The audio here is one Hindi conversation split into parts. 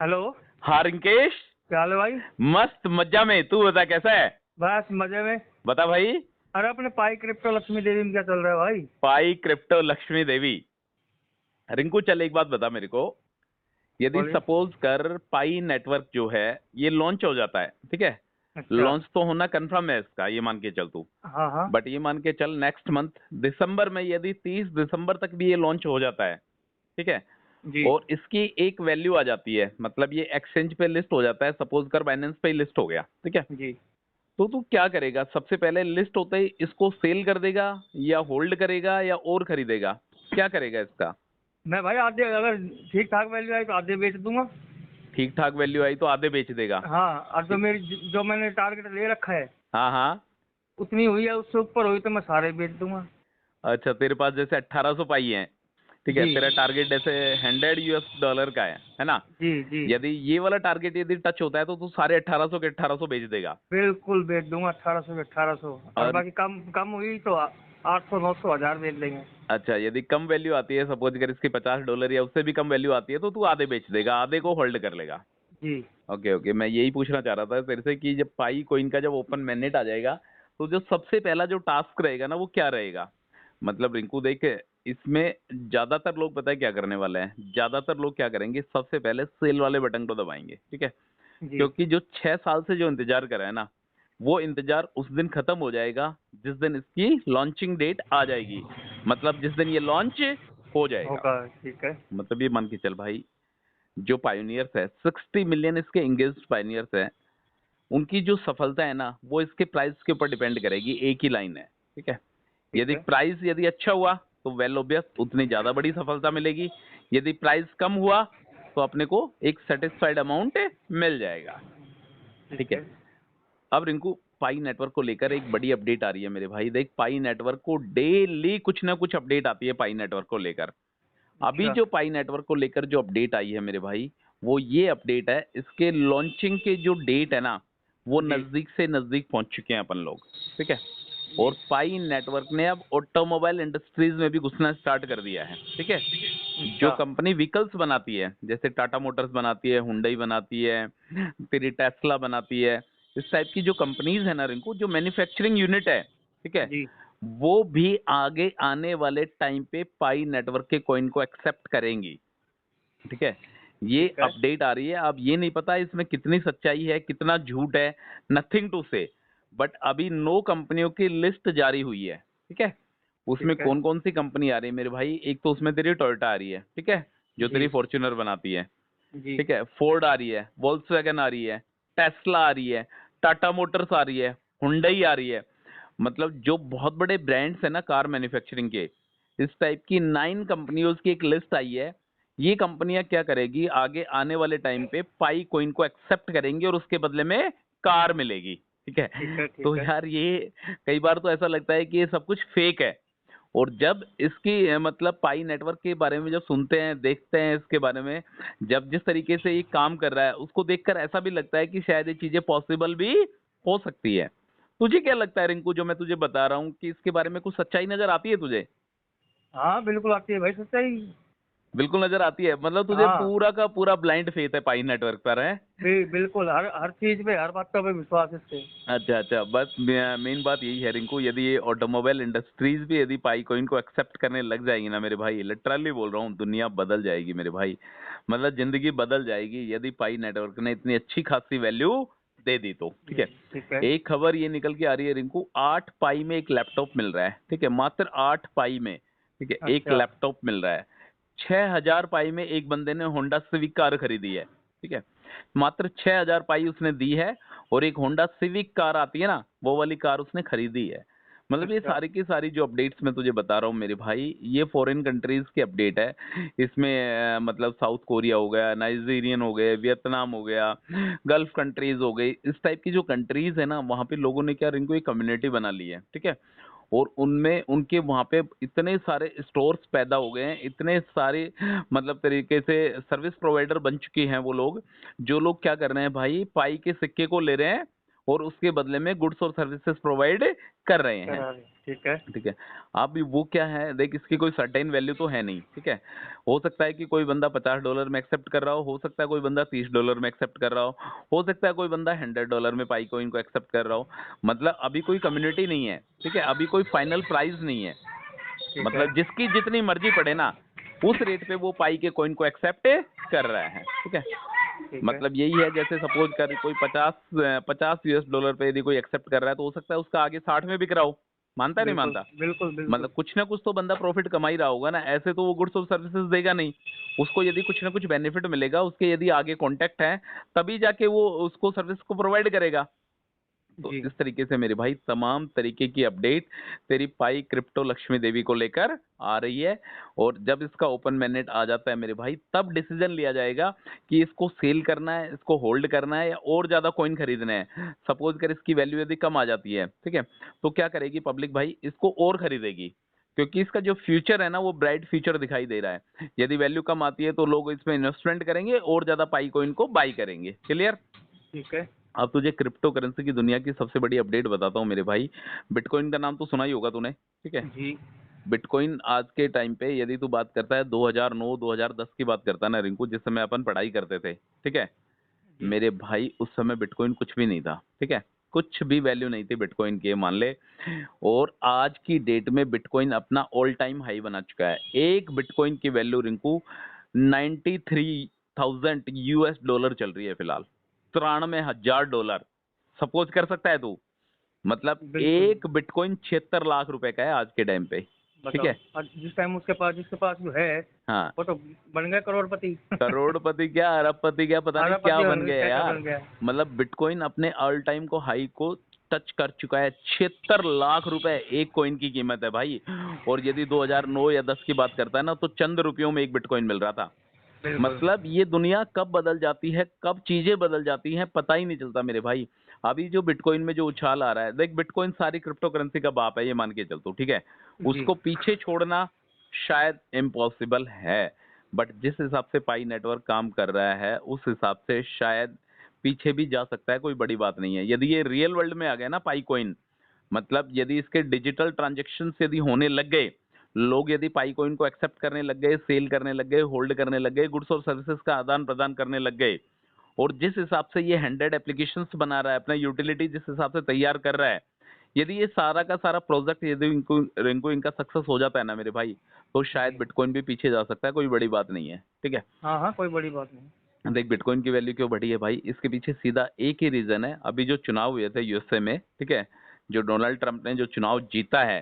हेलो। हाँ रिंकेश। क्या हाल है भाई? मस्त मज्जा में। तू बता कैसा है। बस मजे में। बता भाई। अरे अपने पाई क्रिप्टो लक्ष्मी देवी में क्या चल रहा है भाई? पाई क्रिप्टो लक्ष्मी देवी। रिंकू चल एक बात बता मेरे को। यदि बोलिए। सपोज कर पाई नेटवर्क जो है ये लॉन्च हो जाता है, ठीक है। अच्छा। लॉन्च तो होना कंफर्म है इसका, ये मान के चल तू। हाँ हाँ। बट ये मान के चल नेक्स्ट मंथ दिसंबर में, यदि 30 दिसंबर तक भी ये लॉन्च हो जाता है, ठीक है। जी और इसकी एक वैल्यू आ जाती है, मतलब ये एक्सचेंज पे लिस्ट हो जाता है, सपोज कर बाइनेंस पे ही लिस्ट हो गया, ठीक है। जी। तो तू क्या करेगा? सबसे पहले लिस्ट होते ही इसको सेल कर देगा, या होल्ड करेगा, या और खरीदेगा? क्या करेगा इसका? मैं भाई आधे, अगर ठीक ठाक वैल्यू आई तो आधे बेच दूंगा। ठीक ठाक वैल्यू आई तो आधे बेच देगा। हाँ, और जो ठीक। मेरी जो मैंने टारगेट ले रखा है हाँ हाँ। उतनी हुई है, उससे ऊपर हुई तो मैं सारे बेच दूंगा। अच्छा, तेरे पास जैसे 1800 पाई है, ठीक है, जी तेरा टारगेट जैसे 100 US डॉलर का है ना। जी जी। यदि ये वाला टारगेट यदि टच होता है तो तू सारे 1800 के 1800 बेच देगा। बिल्कुल बेच दूंगा, 1800 के 1800। और और बाकी कम कम हुई तो 800 900 1000 बेच देंगे। अच्छा, यदि कम वैल्यू आती है, सपोज कर इसकी $50 या उससे भी कम वैल्यू आती है, तो तू आधे बेच देगा, आधे को होल्ड कर लेगा। जी। ओके ओके, मैं यही पूछना चाह रहा था तेरे से कि जब पाई कोइन का जब ओपन मैनेट आ जाएगा, तो जो सबसे पहला जो टास्क रहेगा ना वो क्या रहेगा? मतलब रिंकू देख, इसमें ज्यादातर लोग पता है क्या करने वाले हैं? ज्यादातर लोग क्या करेंगे, सबसे पहले सेल वाले बटन को दबाएंगे, ठीक है। जी। क्योंकि जो 6 साल से जो इंतजार कर रहे हैं ना, वो इंतजार उस दिन खत्म हो जाएगा जिस दिन इसकी लॉन्चिंग डेट आ जाएगी। मतलब जिस दिन ये लॉन्च हो जाएगा। होगा, ठीक है। मतलब ये मान के चल भाई, जो पायोनियर्स है, 60 मिलियन इसके एंगेज्ड पायोनियर्स है, उनकी जो सफलता है ना वो इसके प्राइस के ऊपर डिपेंड करेगी। एक ही लाइन है, ठीक है। ठीक यदि है। प्राइस यदि अच्छा हुआ तो वेल ओबियस उतनी ज्यादा बड़ी सफलता मिलेगी। यदि प्राइस कम हुआ तो अपने को एक सेटिस्फाइड अमाउंट मिल जाएगा, ठीक ठीक है। है। अब रिंकू, पाई नेटवर्क को लेकर एक बड़ी अपडेट आ रही है मेरे भाई। देख, पाई नेटवर्क को डेली कुछ ना कुछ अपडेट आती है पाई नेटवर्क को लेकर। अभी अच्छा। जो पाई नेटवर्क को लेकर जो अपडेट आई है मेरे भाई, वो ये अपडेट है, इसके लॉन्चिंग के जो डेट है ना वो जी नजदीक से नजदीक पहुंच चुके हैं अपन लोग, ठीक है। जी। और पाई नेटवर्क ने अब ऑटोमोबाइल इंडस्ट्रीज में भी घुसना स्टार्ट कर दिया है, ठीक है। जो अच्छा। कंपनी व्हीकल्स बनाती है, जैसे टाटा मोटर्स बनाती है, हुंडई बनाती है, तेरी टेस्ला बनाती है, इस टाइप की जो कंपनीज है ना रिंकू, जो मैन्युफैक्चरिंग यूनिट है, ठीक है, जी। वो भी आगे आने वाले टाइम पे पाई नेटवर्क के कॉइन को एक्सेप्ट करेंगी, ठीक है। ये ठीक है। अपडेट आ रही है। अब ये नहीं पता इसमें कितनी सच्चाई है कितना झूठ है, नथिंग टू से। बट अभी 9 कंपनियों की लिस्ट जारी हुई है, ठीक है। उसमें ठीक है। कौन कौन सी कंपनी आ रही है मेरे भाई? एक तो उसमें तेरी टोयोटा आ रही है, ठीक है, जो जी तेरी फॉर्च्यूनर बनाती है, जी। ठीक है। फोर्ड आ रही है, वोल्क्सवैगन आ रही है, टेस्ला आ रही है, टाटा मोटर्स आ रही है, हुंडई आ रही है। मतलब जो बहुत बड़े ब्रांड्स है ना कार मैन्युफैक्चरिंग के, इस टाइप की 9 कंपनियों की एक लिस्ट आई है। ये कंपनियां क्या करेगी, आगे आने वाले टाइम पे पाई कोइन को एक्सेप्ट करेंगी और उसके बदले में कार मिलेगी, ठीक है। ठीक है। तो ठीक है। यार ये कई बार तो ऐसा लगता है कि ये सब कुछ फेक है। और जब इसकी मतलब पाई नेटवर्क के बारे में जब सुनते हैं, देखते हैं इसके बारे में, जब जिस तरीके से ये काम कर रहा है उसको देखकर ऐसा भी लगता है कि शायद ये चीजें पॉसिबल भी हो सकती है। तुझे क्या लगता है रिंकू, जो मैं तुझे बता रहा हूँ, कि इसके बारे में कुछ सच्चाई नजर आती है तुझे? हाँ बिल्कुल आती है भाई, सच्चाई। बिल्कुल नजर आती है। मतलब तुझे हाँ पूरा का पूरा ब्लाइंड फेथ है पाई नेटवर्क पर, है? बिल्कुल, हर हर चीज पे, हर बात का पे विश्वास है इससे। अच्छा अच्छा, बस मेन बात यही है रिंकू, यदि ये ऑटोमोबाइल इंडस्ट्रीज भी यदि पाई कॉइन को एक्सेप्ट करने लग जाएगी ना मेरे भाई, लिटरली बोल रहा हूँ, दुनिया बदल जाएगी मेरे भाई। मतलब जिंदगी बदल जाएगी यदि पाई नेटवर्क ने इतनी अच्छी खासी वैल्यू दे दी तो, ठीक जी। है। ठीक है। एक खबर ये निकल के आ रही है रिंकू, 8 पाई में एक लैपटॉप मिल रहा है, ठीक है, मात्र 8 पाई में, ठीक है, एक अच्छा। लैपटॉप मिल रहा है। 6,000 पाई में एक बंदे ने होंडा सिविक कार खरीदी है, ठीक है। मात्र 6,000 पाई उसने दी है। और एक होंडा सिविक कार आती है ना, वो वाली कार उसने खरीदी है। मतलब ये अच्छा। सारी की सारी जो अपडेट्स मैं तुझे बता रहा हूँ मेरे भाई, ये फॉरेन कंट्रीज की अपडेट है। इसमें मतलब साउथ कोरिया हो गया, नाइजीरियन हो गए, वियतनाम हो गया, गल्फ कंट्रीज हो गई, इस टाइप की जो कंट्रीज है ना, वहाँ पे लोगों ने क्या, रिंकू, एक कम्युनिटी बना ली है, ठीक है। और उनमें उनके वहाँ पे इतने सारे स्टोर्स पैदा हो गए हैं, इतने सारे मतलब तरीके से सर्विस प्रोवाइडर बन चुके हैं वो लोग। जो लोग क्या कर रहे हैं भाई, पाई के सिक्के को ले रहे हैं और उसके बदले में गुड्स और सर्विसेज प्रोवाइड कर रहे हैं। करा रहे हैं, ठीक है। ठीक है। अब वो क्या है, देख इसकी कोई सर्टेन वैल्यू तो है नहीं, ठीक है। हो सकता है कि कोई बंदा $50 में एक्सेप्ट कर रहा हो सकता है कोई बंदा $30 में एक्सेप्ट कर रहा हो सकता है कोई बंदा $100 में पाई कोइन को एक्सेप्ट कर रहा हो। मतलब अभी कोई कम्युनिटी नहीं है, ठीक है, अभी कोई फाइनल प्राइस नहीं है। ठीक है, मतलब जिसकी जितनी मर्जी पड़े ना, उस रेट पे वो पाई के कॉइन को एक्सेप्ट कर रहा है, ठीक है। ठीक है। मतलब यही है, जैसे सपोज कर कोई 50 US डॉलर पे यदि कोई एक्सेप्ट कर रहा है तो हो सकता है उसका आगे 60 में बिक रहा हो, मानता है नहीं बिल्कुल, मानता। बिल्कुल, बिल्कुल। मतलब कुछ ना कुछ तो बंदा प्रॉफिट कमा ही रहा होगा ना, ऐसे तो वो गुड्स और सर्विसेज देगा नहीं। उसको यदि कुछ ना कुछ बेनिफिट मिलेगा, उसके यदि आगे कॉन्टेक्ट है, तभी जाके वो उसको सर्विस को प्रोवाइड करेगा। तो जी, इस तरीके से मेरे भाई तमाम तरीके की अपडेट तेरी पाई क्रिप्टो लक्ष्मी देवी को लेकर आ रही है। और जब इसका ओपन मैनेट आ जाता है मेरे भाई, तब डिसीजन लिया जाएगा कि इसको सेल करना है, इसको होल्ड करना है, या और ज्यादा कॉइन खरीदने हैं। सपोज कर इसकी वैल्यू यदि कम आ जाती है, ठीक है, तो क्या करेगी पब्लिक भाई, इसको और खरीदेगी, क्योंकि इसका जो फ्यूचर है ना वो ब्राइट फ्यूचर दिखाई दे रहा है। यदि वैल्यू कम आती है तो लोग इसमें इन्वेस्टमेंट करेंगे और ज्यादा पाई कॉइन को बाई करेंगे। क्लियर। ठीक है। अब तुझे क्रिप्टो करेंसी की दुनिया की सबसे बड़ी अपडेट बताता हूँ मेरे भाई। बिटकॉइन का नाम तो सुना ही होगा तूने, ठीक है। जी, बिटकॉइन आज के टाइम पे यदि तू बात करता है 2009 2010 की बात करता है ना रिंकू, जिस समय अपन पढ़ाई करते थे, ठीक है, जी, मेरे भाई उस समय बिटकॉइन कुछ भी नहीं था, ठीक है, कुछ भी वैल्यू नहीं थी बिटकॉइन की, मान ले। और आज की डेट में बिटकॉइन अपना ऑल टाइम हाई बना चुका है। एक बिटकॉइन की वैल्यू रिंकू 93,000 US डॉलर चल रही है फिलहाल, $93,000। सपोज कर सकता है तू, मतलब बिल्कुल। एक बिटकॉइन 76 लाख रुपए का है आज के टाइम पे, ठीक बताओ, है। और जिसके पास जो है, हाँ, वो तो बन गया करोड़पति। करोड़पति क्या अरबपति क्या पता नहीं क्या अरबपति बन बन गया गया, क्या यार। बन गया। मतलब बिटकॉइन अपने ऑल टाइम को हाई को टच कर चुका है। 76 लाख रुपए एक कॉइन की कीमत है भाई। और यदि 2009 या 10 की बात करता है ना, तो चंद रुपयों में एक बिटकॉइन मिल रहा था। बिल्कुल। मतलब ये दुनिया कब बदल जाती है, कब चीजें बदल जाती हैं, पता ही नहीं चलता मेरे भाई। अभी जो बिटकॉइन में जो उछाल आ रहा है, देख बिटकॉइन सारी क्रिप्टो करेंसी का बाप है, ये मान के चल तू, ठीक है। जी, उसको पीछे छोड़ना शायद इम्पॉसिबल है, बट जिस हिसाब से पाई नेटवर्क काम कर रहा है उस हिसाब से शायद पीछे भी जा सकता है, कोई बड़ी बात नहीं है। यदि ये रियल वर्ल्ड में आ गया ना पाई कॉइन, मतलब यदि इसके डिजिटल ट्रांजेक्शन यदि होने लग गए, लोग यदि पाई कॉइन को एक्सेप्ट करने लग गए, सेल करने लग गए, होल्ड करने लग गए, गुड्स और सर्विसेज का आदान प्रदान करने लग गए, और जिस हिसाब से ये 100 एप्लीकेशंस बना रहा है, अपना यूटिलिटी जिस हिसाब से तैयार कर रहा है, यदि ये सारा का सारा प्रोजेक्ट यदि इनको इनका सक्सेस हो जाता है ना मेरे भाई, तो शायद जी। बिटकॉइन भी पीछे जा सकता है, कोई बड़ी बात नहीं है, ठीक है। हाँ, हाँ, कोई बड़ी बात नहीं। देख बिटकॉइन की वैल्यू क्यों बढ़ी है भाई, इसके पीछे सीधा एक ही रीजन है। अभी जो चुनाव हुए थे यूएसए में, ठीक है, जो डोनाल्ड ट्रंप ने जो चुनाव जीता है,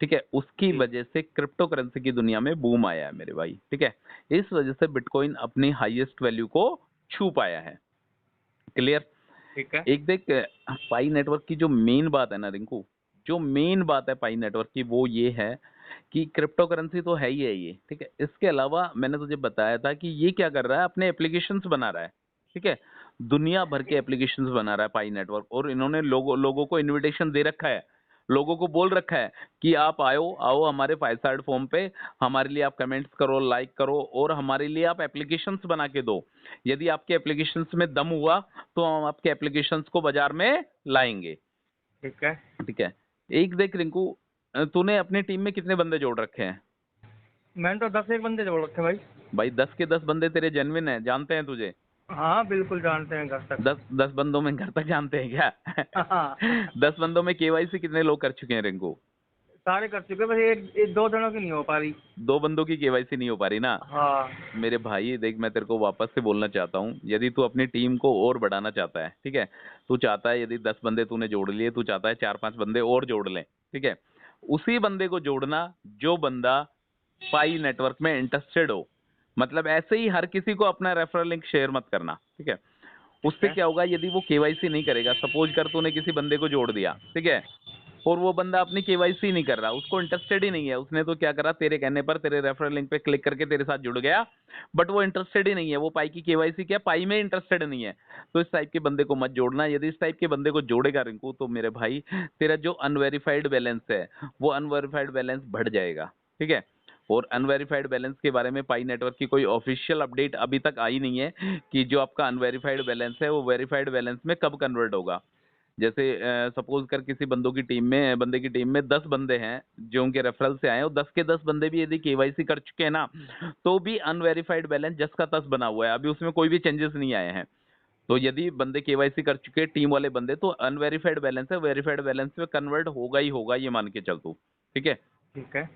ठीक है, उसकी जी, वजह से क्रिप्टो करेंसी की दुनिया में बूम आया है मेरे भाई, ठीक है। इस वजह से बिटकॉइन अपनी हाईएस्ट वैल्यू को छू पाया है। क्लियर। ठीक है। एक देख, पाई नेटवर्क की जो मेन बात है ना रिंकू, जो मेन बात है पाई नेटवर्क की वो ये है कि क्रिप्टो करेंसी तो है ही है ये, ठीक है। इसके अलावा मैंने तुझे बताया था कि ये क्या कर रहा है, अपने एप्लीकेशंस बना रहा है, ठीक है। दुनिया भर के एप्लीकेशंस बना रहा है पाई नेटवर्क, और इन्होंने लोगों को इनविटेशन दे रखा है, लोगों को बोल रखा है कि आप आओ आओ हमारे फाइव फॉर्म पे, हमारे लिए आप कमेंट्स करो, लाइक करो, और हमारे लिए आप एप्लीकेशंस बना के दो। यदि आपके एप्लीकेशंस में दम हुआ तो हम आपके एप्लीकेशंस को बाजार में लाएंगे, ठीक है। ठीक है। एक देख रिंकू, तूने अपनी टीम में कितने बंदे जोड़ रखे हैं? मैंने तो 10 एक बंदे जोड़ रखे भाई। भाई 10 के 10 बंदे तेरे जेन्युइन हैं, जानते हैं तुझे? हाँ, बिल्कुल जानते हैं घर तक। 10 बंदों में घर तक जानते हैं क्या? हाँ। 10 बंदों में केवाईसी कितने लोग कर चुके हैं रिंकू? सारे कर चुके, बस एक दो जनों की नहीं हो पा रही। 2 बंदों की केवाईसी नहीं हो पा रही ना। हाँ। मेरे भाई देख, मैं तेरे को वापस से बोलना चाहता हूँ, यदि तू अपनी टीम को और बढ़ाना चाहता है, ठीक है, तू चाहता है यदि 10 बंदे तूने जोड़ लिए, तू चाहता है 4-5 बंदे और जोड़ लें, ठीक है, उसी बंदे को जोड़ना जो बंदा पाई नेटवर्क में इंटरेस्टेड हो। मतलब ऐसे ही हर किसी को अपना रेफरल लिंक शेयर मत करना, ठीक है। ठीक उससे है। क्या होगा, यदि वो केवाईसी नहीं करेगा, सपोज कर तूने किसी बंदे को जोड़ दिया, ठीक है, और वो बंदा अपनी केवाईसी नहीं कर रहा, उसको इंटरेस्टेड ही नहीं है, उसने तो क्या करा, तेरे कहने पर तेरे रेफरल लिंक पे क्लिक करके तेरे साथ जुड़ गया, बट वो इंटरेस्टेड ही नहीं है, वो पाई की केवाईसी क्या पाई में इंटरेस्टेड नहीं है, तो इस टाइप के बंदे को मत जोड़ना। यदि इस टाइप के बंदे को जोड़ेगा रिंकू, तो मेरे भाई तेरा जो अनवेरिफाइड बैलेंस है वो अनवेरिफाइड बैलेंस बढ़ जाएगा, ठीक है। और अनवेरिफाइड बैलेंस के बारे में पाई नेटवर्क की कोई ऑफिशियल अपडेट अभी तक आई नहीं है कि जो आपका अनवेरिफाइड बैलेंस है वो वेरीफाइड बैलेंस में कब कन्वर्ट होगा। जैसे सपोज कर किसी बंदे की टीम में 10 बंदे हैं जो उनके रेफरल से आए हैं, और 10 के 10 बंदे भी यदि केवाईसी कर चुके हैं ना, तो भी अनवेरिफाइड बैलेंस जस का तस बना हुआ है, अभी उसमें कोई भी चेंजेस नहीं आए हैं। तो यदि बंदे केवाईसी कर चुके हैं टीम वाले बंदे, तो अनवेरिफाइड बैलेंस है, वेरिफाइड बैलेंस में कन्वर्ट होगा ही होगा, ये मान के चल तू। ठीक है। ठीक है।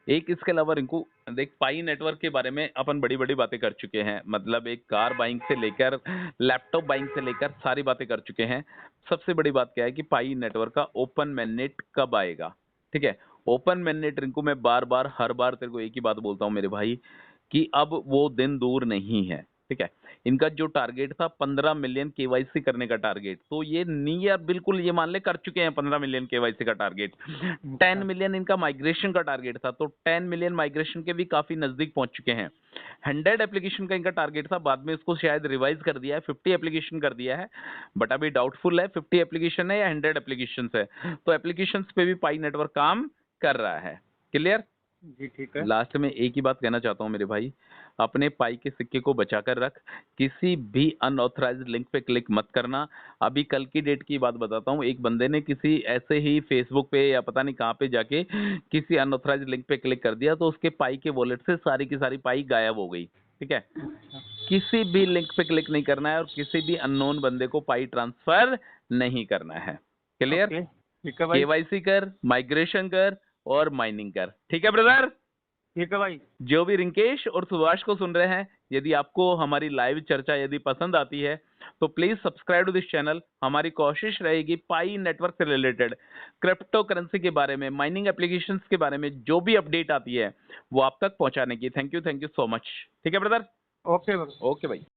एक इसके अलावा रिंकू देख, पाई नेटवर्क के बारे में अपन बड़ी बड़ी बातें कर चुके हैं, मतलब एक कार बाइंग से लेकर लैपटॉप बाइंग से लेकर सारी बातें कर चुके हैं। सबसे बड़ी बात क्या है कि पाई नेटवर्क का ओपन मैननेट कब आएगा। ठीक है। ओपन मैननेट रिंकू, मैं बार बार हर बार तेरे को एक ही बात बोलता हूँ मेरे भाई, कि अब वो दिन दूर नहीं है। ठीक है। इनका जो टारगेट था 15 मिलियन केवाईसी करने का टारगेट, तो ये नियर बिल्कुल ये मान ले कर चुके हैं 15 मिलियन केवाईसी का टारगेट। 10 मिलियन इनका माइग्रेशन का टारगेट था, तो 10 मिलियन माइग्रेशन के भी काफी नजदीक पहुंच चुके हैं। 100 एप्लीकेशन का इनका टारगेट था, बाद में इसको शायद रिवाइज कर दिया है, 50 एप्लीकेशन कर दिया है, बट अभी डाउटफुल है 50 एप्लीकेशन है या 100 एप्लीकेशन है। तो एप्लीकेशन पे भी पाई नेटवर्क काम कर रहा है। क्लियर। जी ठीक है। लास्ट में एक ही बात कहना चाहता हूँ मेरे भाई, अपने पाई के सिक्के को बचा कर रख, किसी भी अनऑथराइज्ड लिंक पे क्लिक मत करना। अभी कल की डेट की बात बताता हूँ, एक बंदे ने किसी ऐसे ही फेसबुक पे या पता नहीं कहाँ पे जाके किसी अनऑथराइज्ड लिंक पे क्लिक कर दिया, तो उसके पाई के वॉलेट से सारी की सारी पाई गायब हो गई। ठीक है। किसी भी लिंक पे क्लिक नहीं करना है और किसी भी अननोन बंदे को पाई ट्रांसफर नहीं करना है। क्लियर। ओके ठीक है भाई। केवाईसी कर, माइग्रेशन कर और माइनिंग कर। ठीक है ब्रदर। ठीक है भाई। जो भी रिंकेश और सुभाष को सुन रहे हैं, यदि आपको हमारी लाइव चर्चा यदि पसंद आती है, तो please subscribe to this channel. हमारी कोशिश रहेगी पाई नेटवर्क से रिलेटेड, क्रिप्टो करेंसी के बारे में, माइनिंग एप्लीकेशंस के बारे में जो भी अपडेट आती है वो आप तक पहुंचाने की। Thank you so much. ठीक है ब्रदर। ओके। ओके भाई।